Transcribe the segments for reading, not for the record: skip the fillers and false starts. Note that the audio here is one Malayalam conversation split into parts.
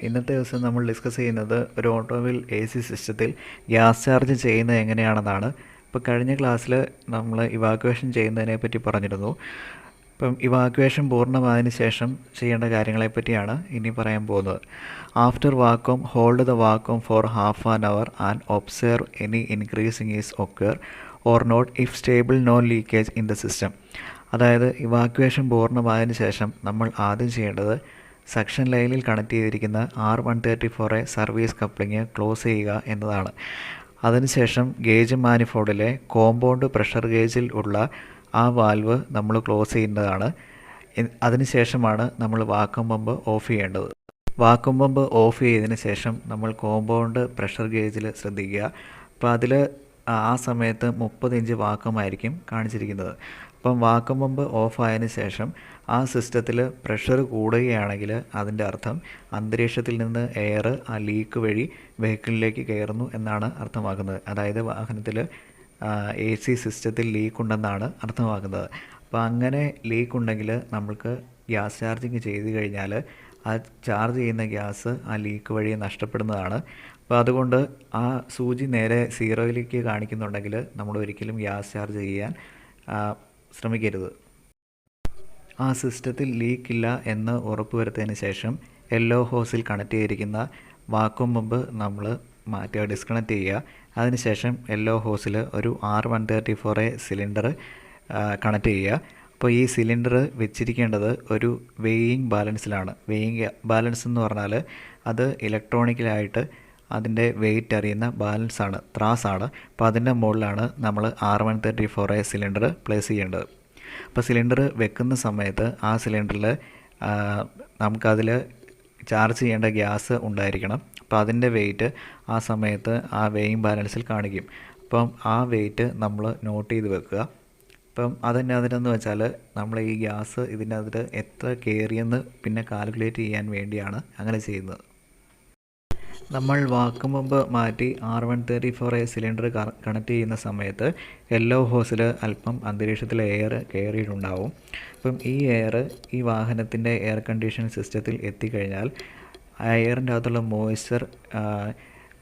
ഇന്നത്തെ ദിവസം നമ്മൾ ഡിസ്കസ് ചെയ്യുന്നത് ഒരു ഓട്ടോമൊബൈൽ എ സി സിസ്റ്റത്തിൽ ഗ്യാസ് ചാർജ് ചെയ്യുന്നത് എങ്ങനെയാണെന്നാണ്. ഇപ്പോൾ കഴിഞ്ഞ ക്ലാസ്സിൽ നമ്മൾ ഇവാക്വേഷൻ ചെയ്യുന്നതിനെ പറ്റി പറഞ്ഞിരുന്നു. ഇപ്പം ഇവാക്വേഷൻ പൂർണ്ണമായതിനു ശേഷം ചെയ്യേണ്ട കാര്യങ്ങളെപ്പറ്റിയാണ് ഇനി പറയാൻ പോകുന്നത്. After vacuum, hold the vacuum for half an hour and observe any increasing is occur or not if stable no leakage in the system. അതായത് ഇവാക്വേഷൻ പൂർണ്ണമായതിനു ശേഷം നമ്മൾ ആദ്യം ചെയ്യേണ്ടത് സക്ഷൻ ലൈനിൽ കണക്ട് ചെയ്തിരിക്കുന്ന R134 സർവീസ് കപ്ലിങ് ക്ലോസ് ചെയ്യുക എന്നതാണ്. അതിനുശേഷം ഗേജ് മാനിഫോൾഡിലെ കോമ്പൗണ്ട് പ്രഷർ ഗേജിൽ ഉള്ള ആ വാൽവ് നമ്മൾ ക്ലോസ് ചെയ്യുന്നതാണ്. അതിനുശേഷമാണ് നമ്മൾ വാക്വം പമ്പ് ഓഫ് ചെയ്യേണ്ടത്. വാക്വം പമ്പ് ഓഫ് ചെയ്തതിന് ശേഷം നമ്മൾ കോമ്പൗണ്ട് പ്രഷർ ഗേജിൽ ശ്രദ്ധിക്കുക. അപ്പോൾ അതിൽ ആ സമയത്ത് 30 ഇഞ്ച് വാക്വമായിരിക്കും കാണിച്ചിരിക്കുന്നത്. അപ്പം വാക്വം പമ്പ് ഓഫ് ആയതിനു ശേഷം ആ സിസ്റ്റത്തിൽ പ്രഷർ കൂടുകയാണെങ്കിൽ അതിൻ്റെ അർത്ഥം അന്തരീക്ഷത്തിൽ നിന്ന് എയർ ആ ലീക്ക് വഴി വെഹിക്കിളിലേക്ക് കയറുന്നു എന്നാണ് അർത്ഥമാക്കുന്നത്. അതായത് വാഹനത്തിൽ എ സി സിസ്റ്റത്തിൽ ലീക്ക് ഉണ്ടെന്നാണ് അർത്ഥമാക്കുന്നത്. അപ്പോൾ അങ്ങനെ ലീക്ക് ഉണ്ടെങ്കിൽ നമ്മൾക്ക് ഗ്യാസ് ചാർജിങ് ചെയ്ത് കഴിഞ്ഞാൽ ആ ചാർജ് ചെയ്യുന്ന ഗ്യാസ് ആ ലീക്ക് വഴി നഷ്ടപ്പെടുന്നതാണ്. അപ്പോൾ അതുകൊണ്ട് ആ സൂചി നേരെ സീറോയിലേക്ക് കാണിക്കുന്നുണ്ടെങ്കിൽ നമ്മൾ ഒരിക്കലും ഗ്യാസ് ചാർജ് ചെയ്യാൻ ശ്രമിക്കരുത്. ആ സിസ്റ്റത്തിൽ ലീക്കില്ല എന്ന് ഉറപ്പുവരുത്തിയതിന് ശേഷം യെല്ലോ ഹോസിൽ കണക്ട് ചെയ്തിരിക്കുന്ന വാക്വം പമ്പ് നമ്മൾ ഡിസ്കണക്ട് ചെയ്യുക. അതിനുശേഷം യെല്ലോ ഹോസിൽ ഒരു R134 സിലിണ്ടർ കണക്ട് ചെയ്യുക. അപ്പോൾ ഈ സിലിണ്ടർ വെച്ചിരിക്കേണ്ടത് ഒരു വെയിങ് ബാലൻസിലാണ്. വെയിങ് ബാലൻസ് എന്ന് പറഞ്ഞാൽ അത് ഇലക്ട്രോണിക്കലായിട്ട് അതിൻ്റെ വെയിറ്റ് അറിയുന്ന ബാലൻസാണ്, ത്രാസാണ്. അപ്പോൾ അതിൻ്റെ മുകളിലാണ് നമ്മൾ R134 സിലിണ്ടർ പ്ലേസ് ചെയ്യേണ്ടത്. അപ്പോൾ സിലിണ്ടർ വെക്കുന്ന സമയത്ത് ആ സിലിണ്ടറിൽ നമുക്കതിൽ ചാർജ് ചെയ്യേണ്ട ഗ്യാസ് ഉണ്ടായിരിക്കണം. അപ്പോൾ അതിൻ്റെ വെയിറ്റ് ആ സമയത്ത് ആ വെയിങ് ബാലൻസിൽ കാണിക്കും. അപ്പം ആ വെയിറ്റ് നമ്മൾ നോട്ട് ചെയ്ത് വെക്കുക. അപ്പം അതിനെന്ന് വെച്ചാൽ നമ്മൾ ഈ ഗ്യാസ് ഇതിനകത്ത് എത്ര കയറിയെന്ന് പിന്നെ കാൽക്കുലേറ്റ് ചെയ്യാൻ വേണ്ടിയാണ് അങ്ങനെ ചെയ്യുന്നത്. നമ്മൾ വാക്വം പമ്പ് മാറ്റി R134 സിലിണ്ടർ കണക്ട് ചെയ്യുന്ന സമയത്ത് യെല്ലോ ഹോസിൽ അല്പം അന്തരീക്ഷത്തിലെ എയർ കയറിയിട്ടുണ്ടാവും. അപ്പം ഈ എയർ ഈ വാഹനത്തിൻ്റെ എയർ കണ്ടീഷൻ സിസ്റ്റത്തിൽ എത്തിക്കഴിഞ്ഞാൽ ആ എയറിൻ്റെ അകത്തുള്ള മോയ്സ്ചർ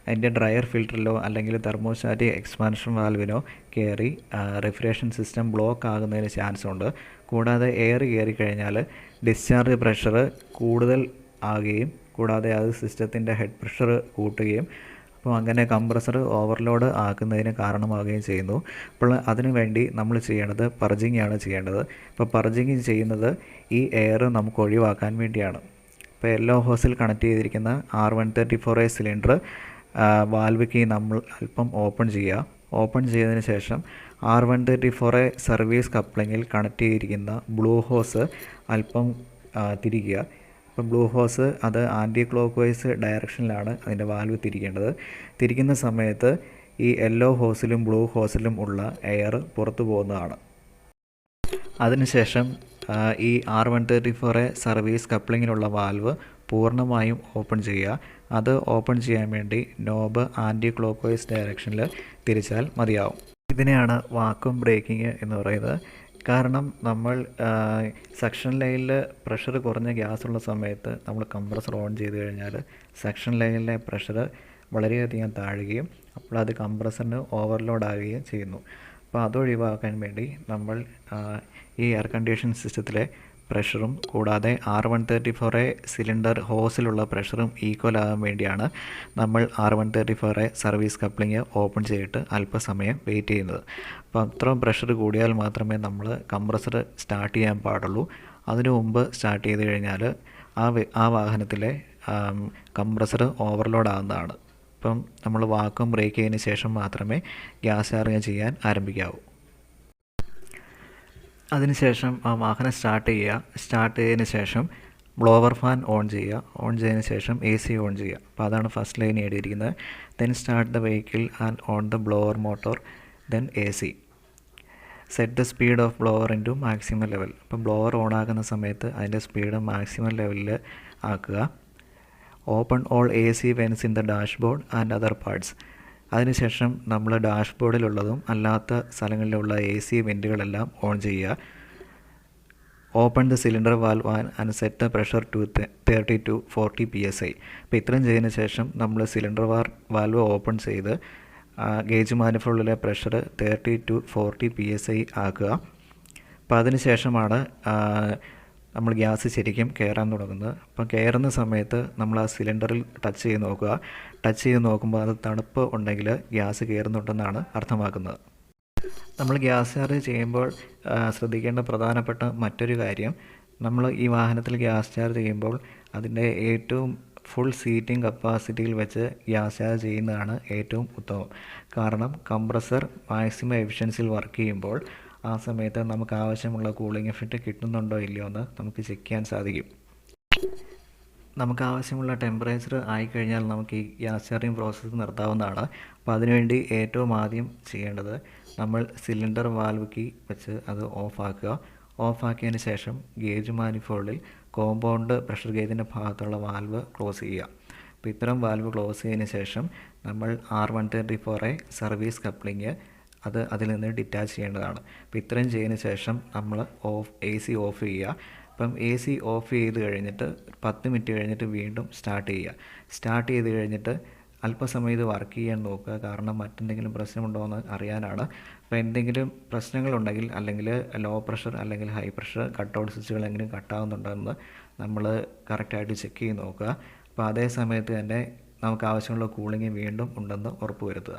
അതിൻ്റെ ഡ്രയർ ഫിൽറ്ററിലോ അല്ലെങ്കിൽ തെർമോസ്റ്റാറ്റിക് എക്സ്പാൻഷൻ വാൽവിനോ കയറി റെഫ്രിജറേഷൻ സിസ്റ്റം ബ്ലോക്ക് ആകുന്നതിന് ചാൻസ് ഉണ്ട്. കൂടാതെ എയർ കയറിക്കഴിഞ്ഞാൽ ഡിസ്ചാർജ് പ്രഷർ കൂടുതൽ ആകുകയും കൂടാതെ അത് സിസ്റ്റത്തിൻ്റെ ഹെഡ് പ്രഷർ കൂട്ടുകയും അപ്പോൾ അങ്ങനെ കംപ്രസർ ഓവർലോഡ് ആക്കുന്നതിന് കാരണമാവുകയും ചെയ്യുന്നു. അപ്പോൾ അതിനു വേണ്ടി നമ്മൾ ചെയ്യേണ്ടത് പർജിങ് ആണ് ചെയ്യേണ്ടത്. ഇപ്പോൾ പർജിങ് ചെയ്യുന്നത് ഈ എയർ നമുക്ക് ഒഴിവാക്കാൻ വേണ്ടിയാണ്. ഇപ്പോൾ യെല്ലോ ഹോസിൽ കണക്ട് ചെയ്തിരിക്കുന്ന R134 സിലിണ്ടർ വാൽവ് കീ നമ്മൾ അല്പം ഓപ്പൺ ചെയ്യുക. ഓപ്പൺ ചെയ്തതിന് ശേഷം R134 സർവീസ് കപ്ലിങ്ങിൽ കണക്ട് ചെയ്തിരിക്കുന്ന ബ്ലൂ ഹോസ് അല്പം തിരിക്കുക. അപ്പം ബ്ലൂ ഹോസ് അത് ആൻറ്റി ക്ലോക്ക് വൈസ് ഡയറക്ഷനിലാണ് അതിൻ്റെ വാൽവ് തിരിക്കേണ്ടത്. തിരിക്കുന്ന സമയത്ത് ഈ യെല്ലോ ഹോസിലും ബ്ലൂ ഹോസിലും ഉള്ള എയർ പുറത്തു പോകുന്നതാണ്. അതിനുശേഷം ഈ R134 സർവീസ് കപ്ലിങ്ങിലുള്ള വാൽവ് പൂർണ്ണമായും ഓപ്പൺ ചെയ്യുക. അത് ഓപ്പൺ ചെയ്യാൻ വേണ്ടി നോബ് ആൻറ്റി ക്ലോക്ക് വൈസ് ഡയറക്ഷനിൽ തിരിച്ചാൽ മതിയാവും. ഇതിനെയാണ് വാക്വം ബ്രേക്കിംഗ് എന്ന് പറയുന്നത്. കാരണം നമ്മൾ സക്ഷൻ ലൈനിൽ പ്രഷർ കുറഞ്ഞ ഗ്യാസുള്ള സമയത്ത് നമ്മൾ കംപ്രസർ ഓൺ ചെയ്ത് കഴിഞ്ഞാൽ സക്ഷൻ ലൈനിലെ പ്രഷർ വളരെയധികം താഴുകയും അപ്പോൾ അത് കംപ്രസറിന് ഓവർലോഡ് ആകുകയും ചെയ്യുന്നു. അപ്പോൾ അതൊഴിവാക്കാൻ വേണ്ടി നമ്മൾ ഈ എയർ കണ്ടീഷൻ സിസ്റ്റത്തിലെ പ്രഷറും കൂടാതെ R134 സിലിണ്ടർ ഹോസിലുള്ള പ്രഷറും ഈക്വൽ ആകാൻ വേണ്ടിയാണ് നമ്മൾ R134 സർവീസ് കപ്ലിങ് ഓപ്പൺ ചെയ്തിട്ട് അല്പസമയം വെയിറ്റ് ചെയ്യുന്നത്. അപ്പോൾ അത്രയും പ്രഷർ കൂടിയാൽ മാത്രമേ നമ്മൾ കംപ്രസർ സ്റ്റാർട്ട് ചെയ്യാൻ പാടുള്ളൂ. അതിനു മുമ്പ് സ്റ്റാർട്ട് ചെയ്ത് കഴിഞ്ഞാൽ ആ വാഹനത്തിലെ കംപ്രസർ ഓവർലോഡ് ആകുന്നതാണ്. അപ്പം നമ്മൾ വാക്വം ബ്രേക്ക് ചെയ്തതിന് ശേഷം മാത്രമേ ഗ്യാസ് ചാർജ് ചെയ്യാൻ ആരംഭിക്കാവൂ. അതിനുശേഷം ആ വാഹനം സ്റ്റാർട്ട് ചെയ്തതിന് ശേഷം ബ്ലോവർ ഫാൻ ഓൺ ചെയ്യുക. ഓൺ ചെയ്തതിന് ശേഷം AC ഓൺ ചെയ്യുക. അപ്പോൾ അതാണ് ഫസ്റ്റ് ലൈൻ എഴുതിയിരിക്കുന്നത്. Then start the vehicle and on the blower motor then AC. Set the speed of blower in to maximum level. അപ്പം ബ്ലോവർ ഓൺ ആക്കുന്ന സമയത്ത് അതിൻ്റെ സ്പീഡ് മാക്സിമം ലെവലിൽ ആക്കുക. Open all AC vents in the dashboard and other parts. അതിനുശേഷം നമ്മൾ ഡാഷ്ബോർഡിലുള്ളതും അല്ലാത്ത സ്ഥലങ്ങളിലുള്ള AC വെൻറ്റുകളെല്ലാം ഓൺ ചെയ്യുക. Open the cylinder valve and set the pressure to 30 to 40 PSI. അപ്പോൾ ഇത്രയും ചെയ്തതിന് ശേഷം നമ്മൾ സിലിണ്ടർ വാൽവ് ഓപ്പൺ ചെയ്ത് ഗേജ് മാനിഫോൾഡിലെ പ്രഷർ 30 to 40 PSI ആക്കുക. അപ്പോൾ അതിന് ശേഷമാണ് നമ്മൾ ഗ്യാസ് ശരിക്കും കയറാൻ തുടങ്ങുന്നത്. അപ്പം കയറുന്ന സമയത്ത് നമ്മൾ ആ സിലിണ്ടറിൽ ടച്ച് ചെയ്ത് നോക്കുക. ടച്ച് ചെയ്ത് നോക്കുമ്പോൾ അത് തണുപ്പ് ഉണ്ടെങ്കിൽ ഗ്യാസ് കയറുന്നുണ്ടെന്നാണ് അർത്ഥമാക്കുന്നത്. നമ്മൾ ഗ്യാസ് ചാർജ് ചെയ്യുമ്പോൾ ശ്രദ്ധിക്കേണ്ട പ്രധാനപ്പെട്ട മറ്റൊരു കാര്യം, നമ്മൾ ഈ വാഹനത്തിൽ ഗ്യാസ് ചാർജ് ചെയ്യുമ്പോൾ അതിൻ്റെ ഏറ്റവും ഫുൾ സീറ്റിംഗ് കപ്പാസിറ്റിയിൽ വെച്ച് ഗ്യാസ് ചാർജ് ചെയ്യുന്നതാണ് ഏറ്റവും ഉത്തമം. കാരണം കംപ്രസർ മാക്സിമം എഫിഷ്യൻസിയിൽ വർക്ക് ചെയ്യുമ്പോൾ ആ സമയത്ത് നമുക്ക് ആവശ്യമുള്ള കൂളിംഗ് എഫക്റ്റ് കിട്ടുന്നുണ്ടോ ഇല്ലയോ എന്ന് നമുക്ക് ചെക്ക് ചെയ്യാൻ സാധിക്കും. നമുക്ക് ആവശ്യമുള്ള ടെമ്പറേച്ചർ ആയിക്കഴിഞ്ഞാൽ നമുക്ക് ഈ ഗ്യാസ് ചാർജിങ് പ്രോസസ്സ് നിർത്താവുന്നതാണ്. അപ്പോൾ അതിനുവേണ്ടി ഏറ്റവും ആദ്യം ചെയ്യേണ്ടത് നമ്മൾ സിലിണ്ടർ വാൽവ് കീ വെച്ച് അത് ഓഫാക്കുക. ഓഫാക്കിയതിന് ശേഷം ഗേജ് മാനിഫോൾഡിൽ കോമ്പൗണ്ട് പ്രഷർ ഗേജിൻ്റെ ഭാഗത്തുള്ള വാൽവ് ക്ലോസ് ചെയ്യുക. അപ്പോൾ ഇത്തരം വാൽവ് ക്ലോസ് ചെയ്തതിന് ശേഷം നമ്മൾ R134A സർവീസ് കപ്ലിങ് അതിൽ നിന്ന് ഡിറ്റാച്ച് ചെയ്യേണ്ടതാണ്. അപ്പോൾ ഇത്രയും ചെയ്തതിന് ശേഷം നമ്മൾ AC ഓഫ് ചെയ്യുക. അപ്പം AC ഓഫ് ചെയ്ത് കഴിഞ്ഞിട്ട് 10 മിനിറ്റ് കഴിഞ്ഞിട്ട് വീണ്ടും സ്റ്റാർട്ട് ചെയ്യുക. സ്റ്റാർട്ട് ചെയ്ത് കഴിഞ്ഞിട്ട് അല്പസമയം ഇത് വർക്ക് ചെയ്യാൻ നോക്കുക. കാരണം മറ്റെന്തെങ്കിലും പ്രശ്നമുണ്ടോ എന്ന് അറിയാനാണ്. അപ്പോൾ എന്തെങ്കിലും പ്രശ്നങ്ങളുണ്ടെങ്കിൽ, അല്ലെങ്കിൽ ലോ പ്രഷർ അല്ലെങ്കിൽ ഹൈ പ്രഷർ കട്ടൗട്ട് സ്വിച്ചുകൾ എങ്കിലും കട്ടാവുന്നുണ്ടോ എന്ന് നമ്മൾ കറക്റ്റായിട്ട് ചെക്ക് ചെയ്ത് നോക്കുക. അപ്പോൾ അതേ സമയത്ത് തന്നെ നമുക്ക് ആവശ്യമുള്ള കൂളിംഗ് വീണ്ടും ഉണ്ടെന്ന് ഉറപ്പ് വരുത്തുക.